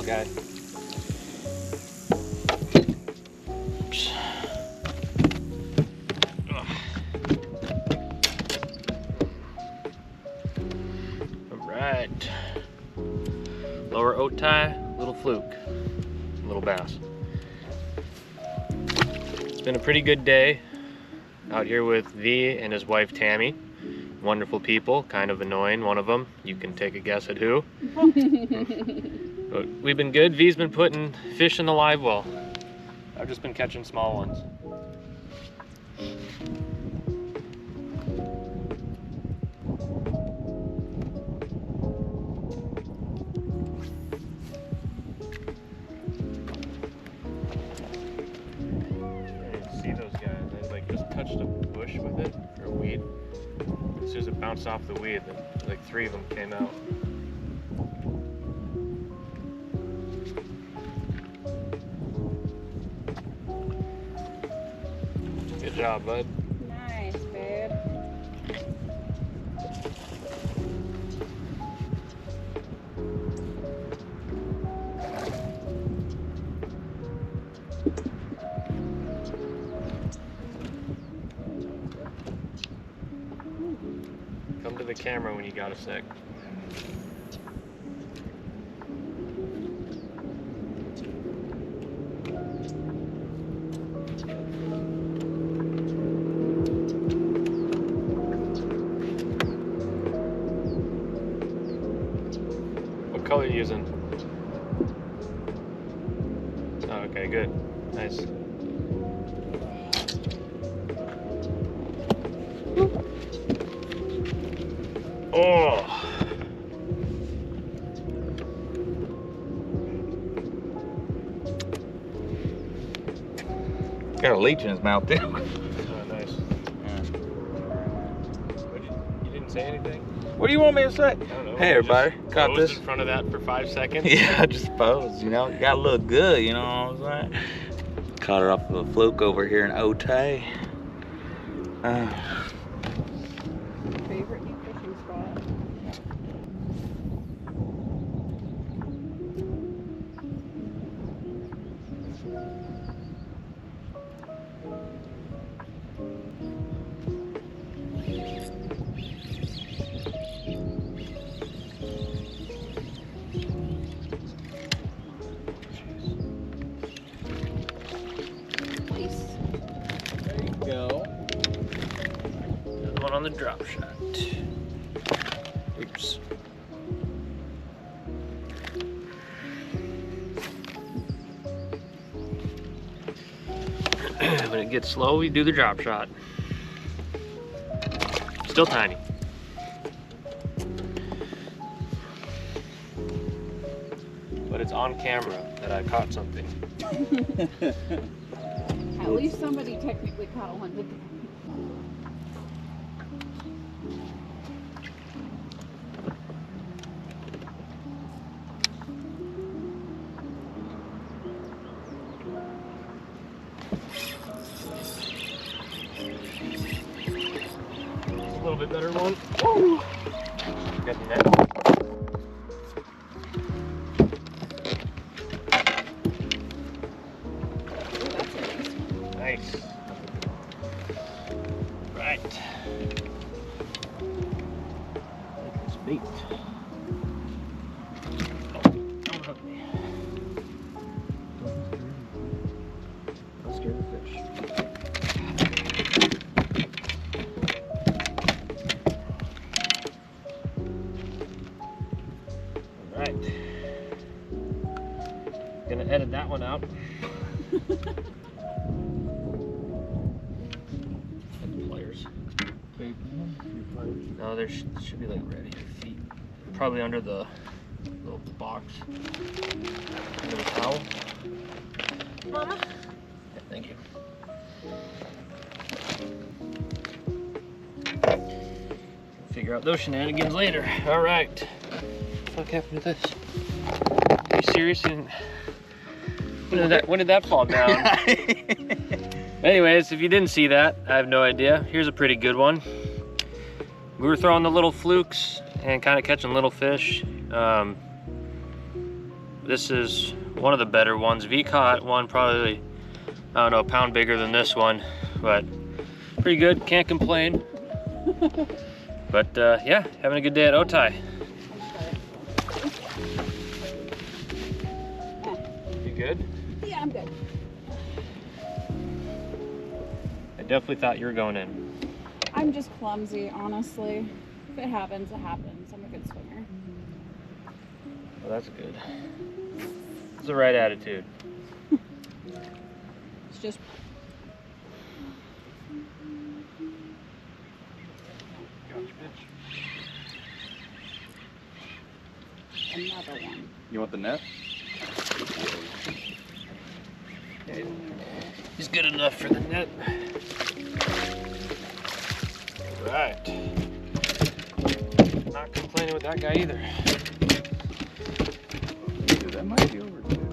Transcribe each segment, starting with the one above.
little guy. Alright. Lower Otay, little fluke, little bass. It's been a pretty good day out here with V and his wife Tammy. Wonderful people, kind of annoying, one of them. You can take a guess at who. But we've been good. V's been putting fish in the live well. I've just been catching small ones. See those guys? They like just touched a bush with it, or a weed. As soon as it bounced off the weed, like 3 of them came out. Good job, bud. Nice, babe. Come to the camera when you got a sec. What color are you using? Oh, okay, good. Nice. Oh! Got a leech in his mouth too. Oh, nice. Yeah. You didn't say anything? What do you want me to say? I don't know. Hey You everybody, just caught posed this. in front of that for 5 seconds. Yeah, I just posed, you know. Got to look good, you know what I'm saying? Caught it off of a fluke over here in Otay. Favorite new fishing spot? Nice. There you go. Another one on the drop shot. Oops. When it gets slow, we do the drop shot. Still tiny. But it's on camera that I caught something. At least somebody technically caught one today. A little bit better one. Woo! Got the net. Ooh, that's a nice one. Nice. Right. Take this bait. Oh, don't hook me. Don't scare the fish. Alright. Gonna edit that one out. Pliers. No, there should be like right at your feet. Probably under the little box. Under the towel. Mama? Yeah, thank you. Figure out those shenanigans later. Alright. What the fuck happened to this? Are you serious? When did that fall down? Anyways, if you didn't see that, I have no idea. Here's a pretty good one. We were throwing the little flukes and kind of catching little fish. This is one of the better ones. V caught one probably, I don't know, a pound bigger than this one, but pretty good, can't complain. But yeah, having a good day at Otay. You good? Yeah, I'm good. I definitely thought you were going in. I'm just clumsy, honestly. If it happens, it happens. I'm a good swimmer. Well, that's good. It's the right attitude. It's just another one. You want the net? He's good enough for the net. Right. Not complaining with that guy either. Dude, that might be over too.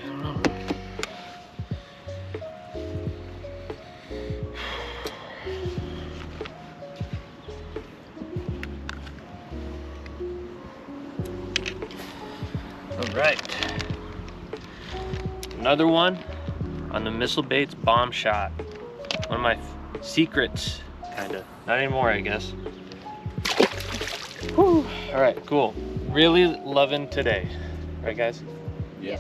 I don't know. All right. Another one on the Missile Baits bomb shot. One of my secrets, kinda. Not anymore, I guess. Whew. All right, cool. Really loving today. Right, guys? Yes.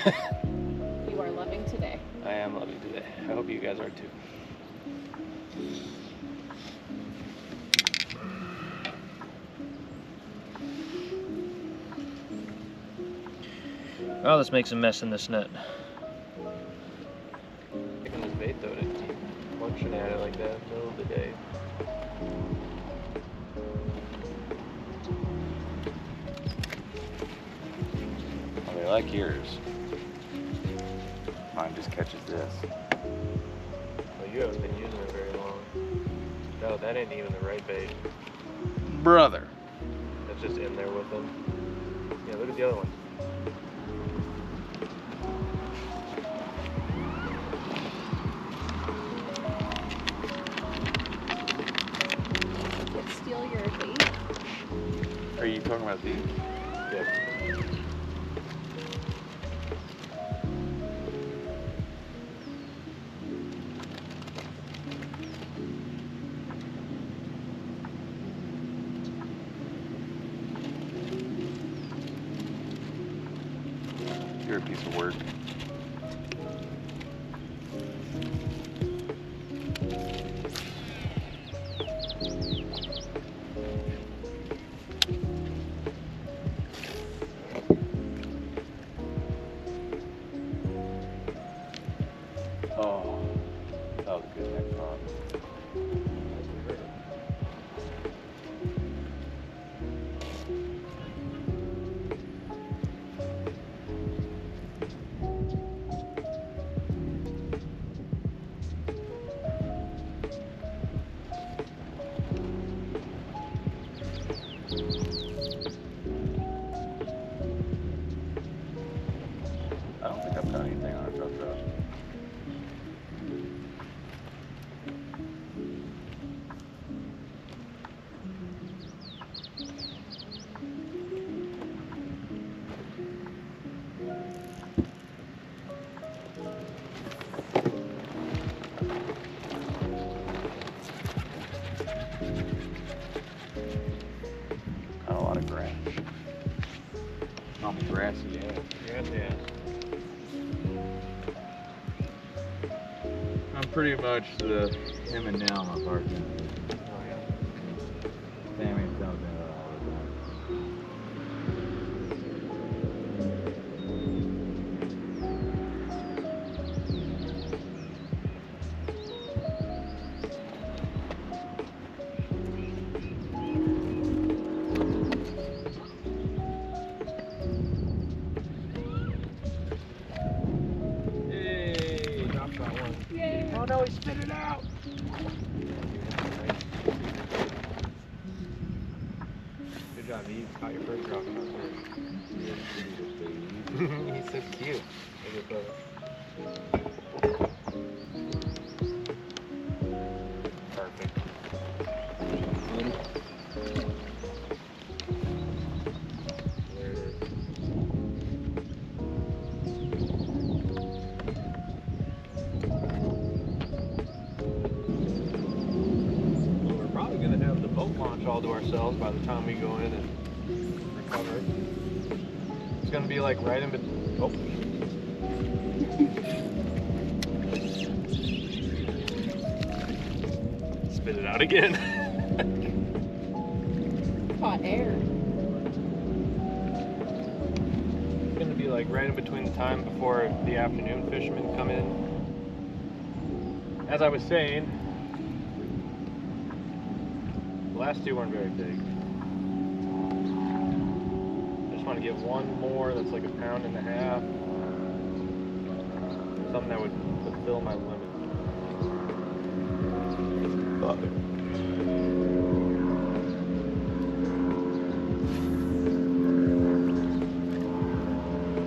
You are loving today. I am loving today. I hope you guys are too. Well, let's make some mess in this net. Taking this bait though to keep munching at it like that in the middle of the day. Oh, they like yours. Mine just catches this. Well, you haven't been using it very long. No, that ain't even the right bait. Brother. That's just in there with them. Yeah, look at the other one. Did it steal your bait? Are you talking about these? Yeah. You're a piece of work. Oh, that was a good neck pop. I don't think I've done anything on a truck drop. Got a lot of grass. On the grassy ass. Yeah. I'm pretty much the him and now my partner. Oh, yeah. Sammy tells me that all the time. Hey, dropped that one. Yay! Oh no, he spit it out! Good job, you caught your first drop shot first. He's so cute. Look at that. Perfect. There it is. much all to ourselves by the time we go in and recover. It's gonna be like right in between. Oh. Spit it out again. Hot air. It's gonna be like right in between the time before the afternoon fishermen come in. As I was saying, the last two weren't very big. I just want to get one more that's like 1.5 pounds. Something that would fulfill my limit.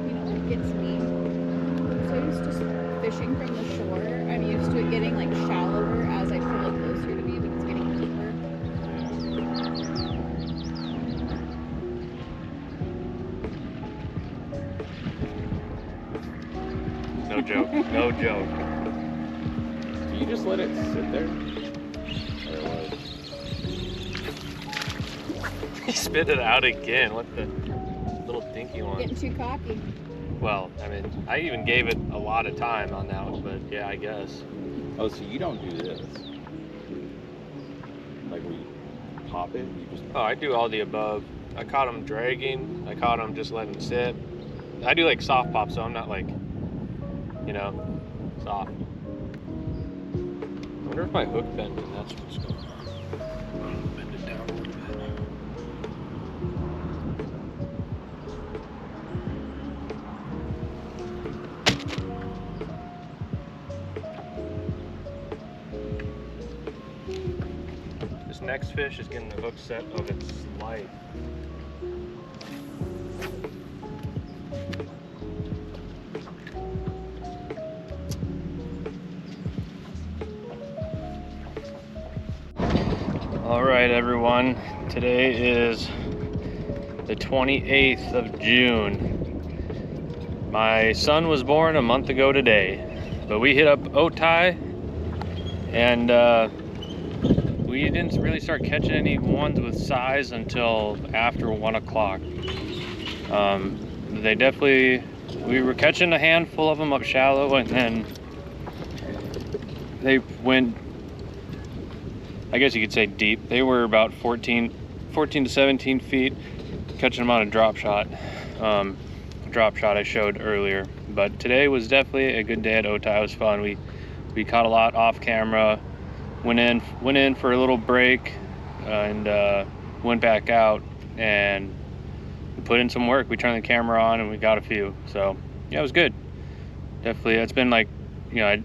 You know what gets me? So used to fishing from the shore. I'm used to it getting like shallower as I pull it closer to me, but it's getting deeper. No joke. No joke. You just let it sit there? He spit it out again. What the little dinky one? Getting too cocky. Well, I mean, I even gave it a lot of time on that one, but yeah, I guess. Oh, so you don't do this? Like when you pop it, you just... Oh, I do all the above. I caught them dragging. I caught them just letting it sit. I do like soft pop, so I'm not like, you know, soft. I wonder if my hook bending, that's what's going on. Bend it down a little bit. This next fish is getting the hook set of its life. All right, everyone. Today is the 28th of June. My son was born a month ago today, but we hit up Otay, and we didn't really start catching any ones with size until after 1 o'clock. We were catching a handful of them up shallow, and then they went, I guess you could say deep. They were about 14 to 17 feet, catching them on a drop shot. Drop shot I showed earlier. But today was definitely a good day at Otay. It was fun. We caught a lot off camera. Went in for a little break, and went back out and put in some work. We turned the camera on and we got a few. So yeah, it was good. Definitely, it's been like, you know, I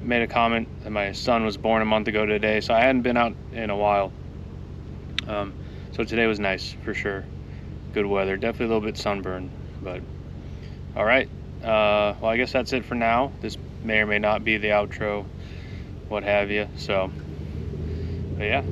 made a comment that my son was born a month ago today, so I hadn't been out in a while. So today was nice for sure. Good weather, definitely a little bit sunburned, but all right. Well, I guess that's it for now. This may or may not be the outro, what have you. So, but yeah.